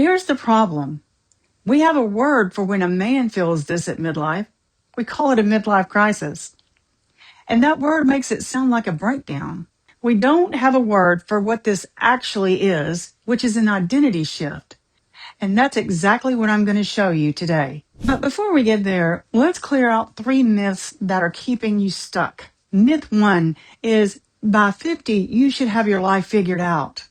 Here's the problem. We have a word for when a man feels this at midlife. We call it a midlife crisis. And that word makes it sound like a breakdown. We don't have a word for what this actually is, which is an identity shift. And that's exactly what I'm going to show you today. But before we get there, let's clear out 3 myths that are keeping you stuck. Myth 1 is by 50, you should have your life figured out.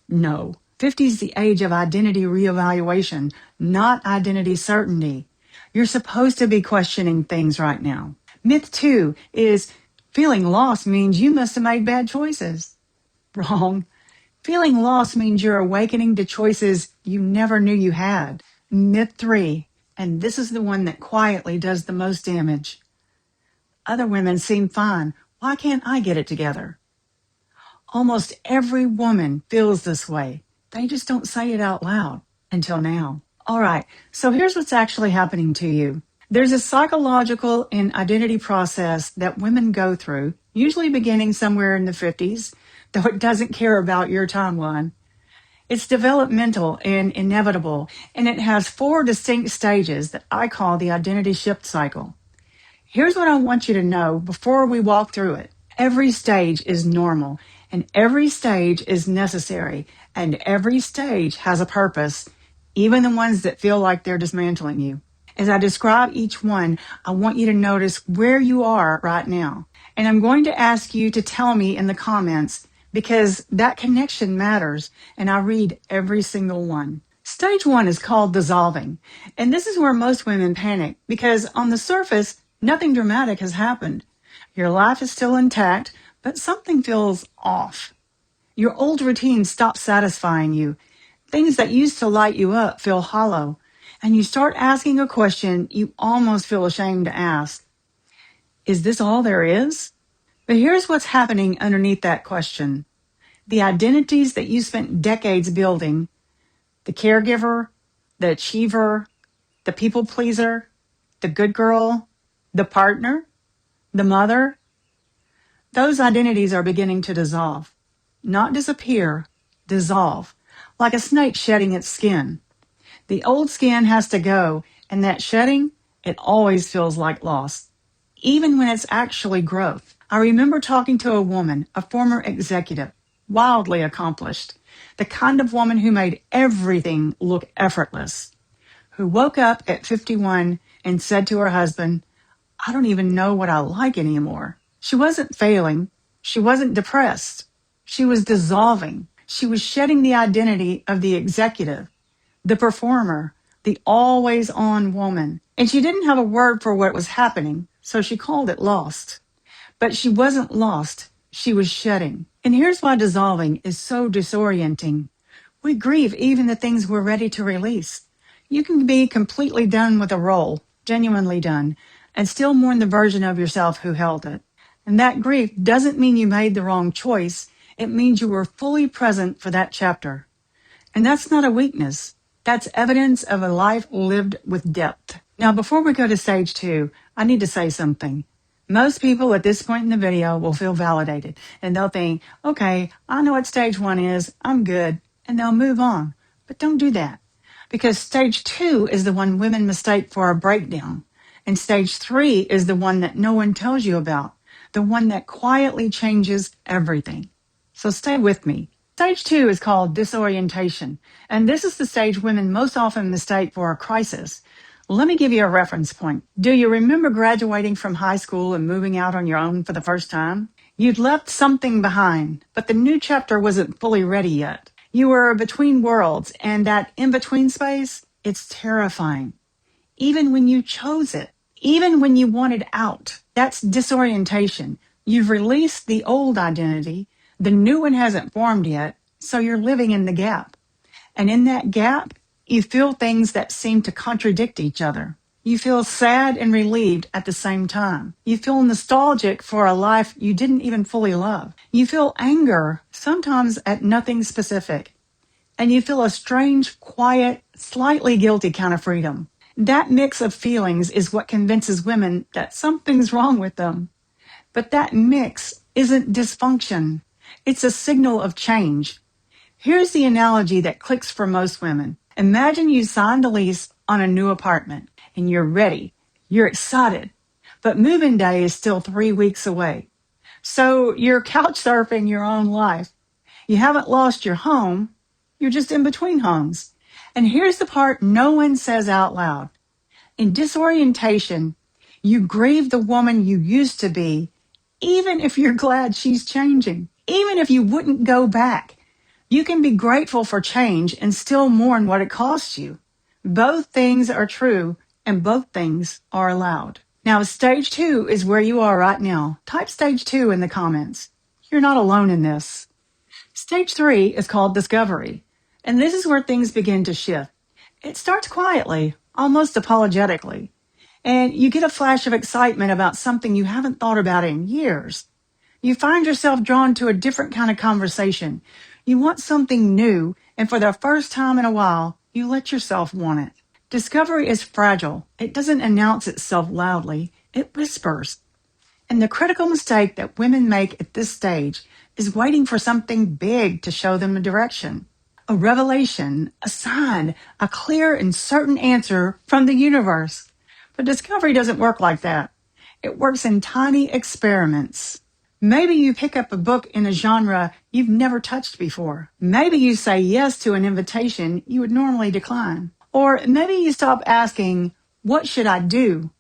No, 50 is the age of identity reevaluation, not identity certainty. You're supposed to be questioning things right now. Myth 2 is feeling lost means you must have made bad choices. Wrong. Feeling lost means you're awakening to choices you never knew you had. Myth 3, and this is the one that quietly does the most damage. Other women seem fine. Why can't I get it together? Almost every woman feels this way. They just don't say it out loud until now. All right, so here's what's actually happening to you. There's a psychological and identity process that women go through, usually beginning somewhere in the 50s, though it doesn't care about your timeline. It's developmental and inevitable, and it has 4 distinct stages that I call the identity shift cycle. Here's what I want you to know before we walk through it. Every stage is normal, and every stage is necessary, and every stage has a purpose, even the ones that feel like they're dismantling you. As I describe each one, I want you to notice where you are right now. And I'm going to ask you to tell me in the comments because that connection matters, and I read every single one. Stage 1 is called dissolving, and this is where most women panic because on the surface, nothing dramatic has happened. Your life is still intact, but something feels off. Your old routines stop satisfying you. Things that used to light you up feel hollow. And you start asking a question you almost feel ashamed to ask. Is this all there is? But here's what's happening underneath that question. The identities that you spent decades building, the caregiver, the achiever, the people pleaser, the good girl, the partner, the mother, those identities are beginning to dissolve. Not disappear, dissolve, like a snake shedding its skin. The old skin has to go, and that shedding, it always feels like loss, even when it's actually growth. I remember talking to a woman, a former executive, wildly accomplished, the kind of woman who made everything look effortless, who woke up at 51 and said to her husband, I don't even know what I like anymore. She wasn't failing. She wasn't depressed. She was dissolving. She was shedding the identity of the executive, the performer, the always-on woman. And she didn't have a word for what was happening, so she called it lost. But she wasn't lost. She was shedding. And here's why dissolving is so disorienting. We grieve even the things we're ready to release. You can be completely done with a role, genuinely done, and still mourn the version of yourself who held it. And that grief doesn't mean you made the wrong choice. It means you were fully present for that chapter. And that's not a weakness. That's evidence of a life lived with depth. Now, before we go to stage 2, I need to say something. Most people at this point in the video will feel validated, and they'll think, okay, I know what stage 1 is, I'm good, and they'll move on. But don't do that, because stage 2 is the one women mistake for a breakdown, and stage 3 is the one that no one tells you about, the one that quietly changes everything. So stay with me. Stage 2 is called disorientation, and this is the stage women most often mistake for a crisis. Let me give you a reference point. Do you remember graduating from high school and moving out on your own for the first time? You'd left something behind, but the new chapter wasn't fully ready yet. You were between worlds, and that in-between space, it's terrifying. Even when you chose it, even when you wanted out, that's disorientation. You've released the old identity. The new one hasn't formed yet, so you're living in the gap. And in that gap, you feel things that seem to contradict each other. You feel sad and relieved at the same time. You feel nostalgic for a life you didn't even fully love. You feel anger, sometimes at nothing specific. And you feel a strange, quiet, slightly guilty kind of freedom. That mix of feelings is what convinces women that something's wrong with them. But that mix isn't dysfunction. It's a signal of change. Here's the analogy that clicks for most women. Imagine you signed a lease on a new apartment and you're ready. You're excited, but moving day is still 3 weeks away. So you're couch surfing your own life. You haven't lost your home. You're just in between homes. And here's the part no one says out loud. In disorientation, you grieve the woman you used to be, even if you're glad she's changing, even if you wouldn't go back. You can be grateful for change and still mourn what it costs you. Both things are true and both things are allowed. Now, stage 2 is where you are right now. Type stage 2 in the comments. You're not alone in this. Stage 3 is called discovery, and this is where things begin to shift. It starts quietly, almost apologetically, and you get a flash of excitement about something you haven't thought about in years. You find yourself drawn to a different kind of conversation. You want something new, and for the first time in a while, you let yourself want it. Discovery is fragile. It doesn't announce itself loudly. It whispers. And the critical mistake that women make at this stage is waiting for something big to show them a direction. A revelation, a sign, a clear and certain answer from the universe. But discovery doesn't work like that. It works in tiny experiments. Maybe you pick up a book in a genre you've never touched before. Maybe you say yes to an invitation you would normally decline. Or maybe you stop asking, what should I do?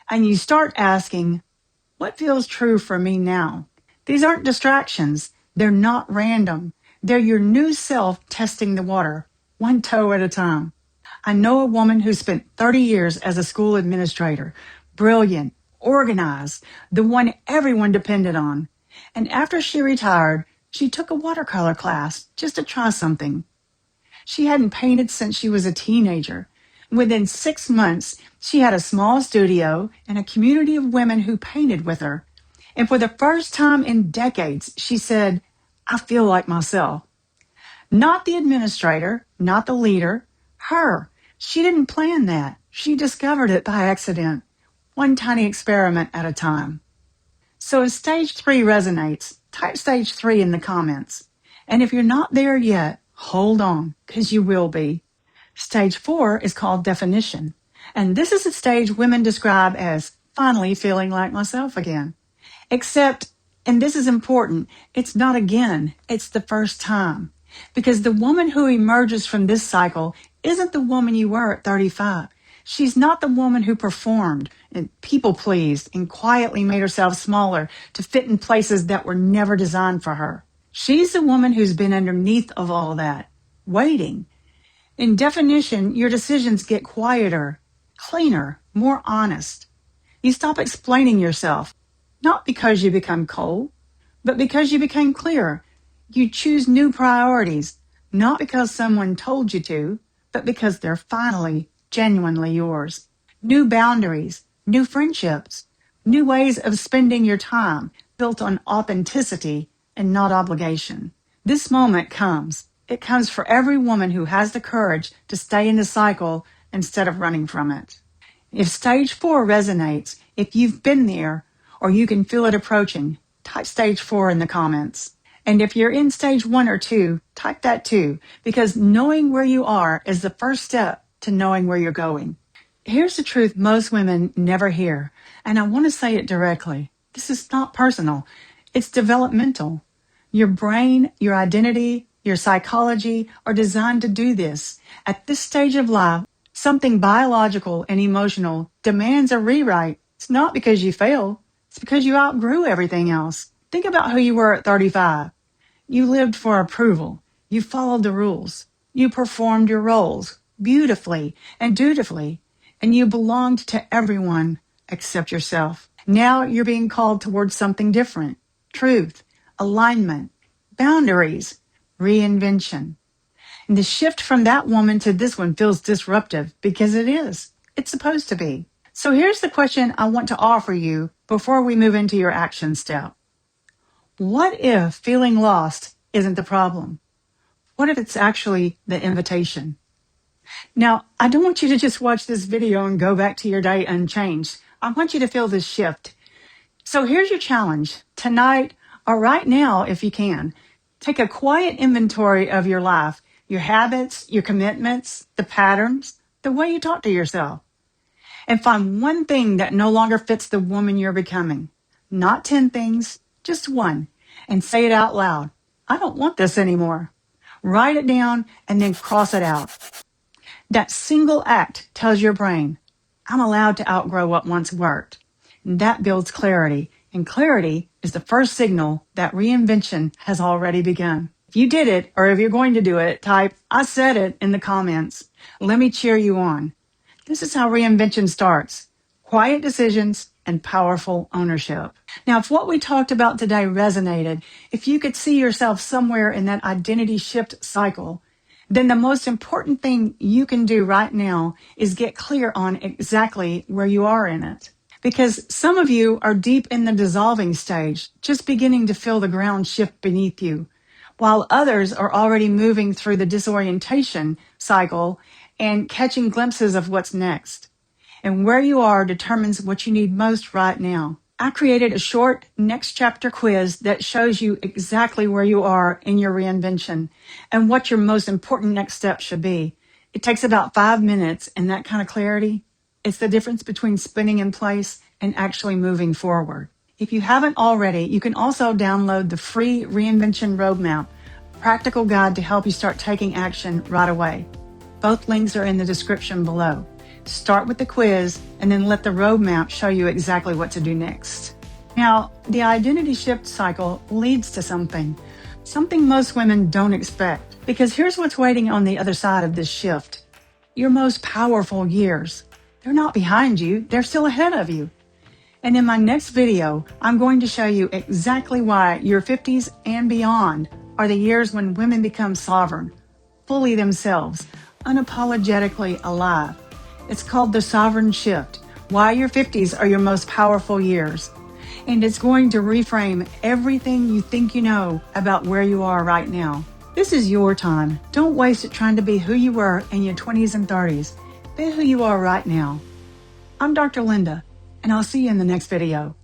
And you start asking, what feels true for me now? These aren't distractions. They're not random. They're your new self testing the water, one toe at a time. I know a woman who spent 30 years as a school administrator, brilliant, organized, the one everyone depended on. And after she retired, she took a watercolor class just to try something. She hadn't painted since she was a teenager. Within 6 months, she had a small studio and a community of women who painted with her. And for the first time in decades, she said, I feel like myself. Not the administrator, not the leader, her. She didn't plan that. She discovered it by accident, one tiny experiment at a time. So if stage 3 resonates, type stage 3 in the comments. And if you're not there yet, hold on, because you will be. Stage 4 is called definition. And this is a stage women describe as finally feeling like myself again. Except, and this is important, it's not again, it's the first time. Because the woman who emerges from this cycle isn't the woman you were at 35. She's not the woman who performed and people-pleased and quietly made herself smaller to fit in places that were never designed for her. She's the woman who's been underneath of all that, waiting. In definition, your decisions get quieter, cleaner, more honest. You stop explaining yourself, not because you become cold, but because you became clear. You choose new priorities, not because someone told you to, but because they're finally, genuinely yours. New boundaries, new friendships, new ways of spending your time built on authenticity and not obligation. This moment comes. It comes for every woman who has the courage to stay in the cycle instead of running from it. If stage 4 resonates, if you've been there or you can feel it approaching, type stage 4 in the comments. And if you're in stage 1 or 2, type that too, because knowing where you are is the first step to knowing where you're going. Here's the truth most women never hear, and I want to say it directly. This is not personal. It's developmental. Your brain, your identity, your psychology are designed to do this. At this stage of life, something biological and emotional demands a rewrite. It's not because you failed. It's because you outgrew everything else. Think about who you were at 35. You lived for approval. You followed the rules. You performed your roles beautifully and dutifully, and you belonged to everyone except yourself. Now you're being called towards something different. Truth, alignment, boundaries, reinvention. And the shift from that woman to this one feels disruptive because it is. It's supposed to be. So here's the question I want to offer you before we move into your action step. What if feeling lost isn't the problem? What if it's actually the invitation? Now, I don't want you to just watch this video and go back to your day unchanged. I want you to feel this shift. So here's your challenge. Tonight, or right now if you can, take a quiet inventory of your life. your habits, your commitments, the patterns, the way you talk to yourself. And find one thing that no longer fits the woman you're becoming. Not 10 things, just one. And say it out loud. I don't want this anymore. Write it down and then cross it out. That single act tells your brain, I'm allowed to outgrow what once worked. And that builds clarity. And clarity is the first signal that reinvention has already begun. If you did it, or if you're going to do it, type, I said it in the comments. Let me cheer you on. This is how reinvention starts. Quiet decisions and powerful ownership. Now, if what we talked about today resonated, if you could see yourself somewhere in that identity shift cycle, then the most important thing you can do right now is get clear on exactly where you are in it. Because some of you are deep in the dissolving stage, just beginning to feel the ground shift beneath you, while others are already moving through the disorientation cycle and catching glimpses of what's next. And where you are determines what you need most right now. I created a short next chapter quiz that shows you exactly where you are in your reinvention and what your most important next step should be. It takes about 5 minutes, and that kind of clarity, it's the difference between spinning in place and actually moving forward. If you haven't already, you can also download the free Reinvention Roadmap, a practical guide to help you start taking action right away. Both links are in the description below. Start with the quiz and then let the roadmap show you exactly what to do next. Now, the identity shift cycle leads to something most women don't expect. Because here's what's waiting on the other side of this shift. Your most powerful years. They're not behind you, they're still ahead of you. And in my next video, I'm going to show you exactly why your 50s and beyond are the years when women become sovereign, fully themselves, unapologetically alive. It's called the sovereign shift, why your 50s are your most powerful years. And it's going to reframe everything you think you know about where you are right now. This is your time. Don't waste it trying to be who you were in your 20s and 30s. Be who you are right now. I'm Dr. Linda, and I'll see you in the next video.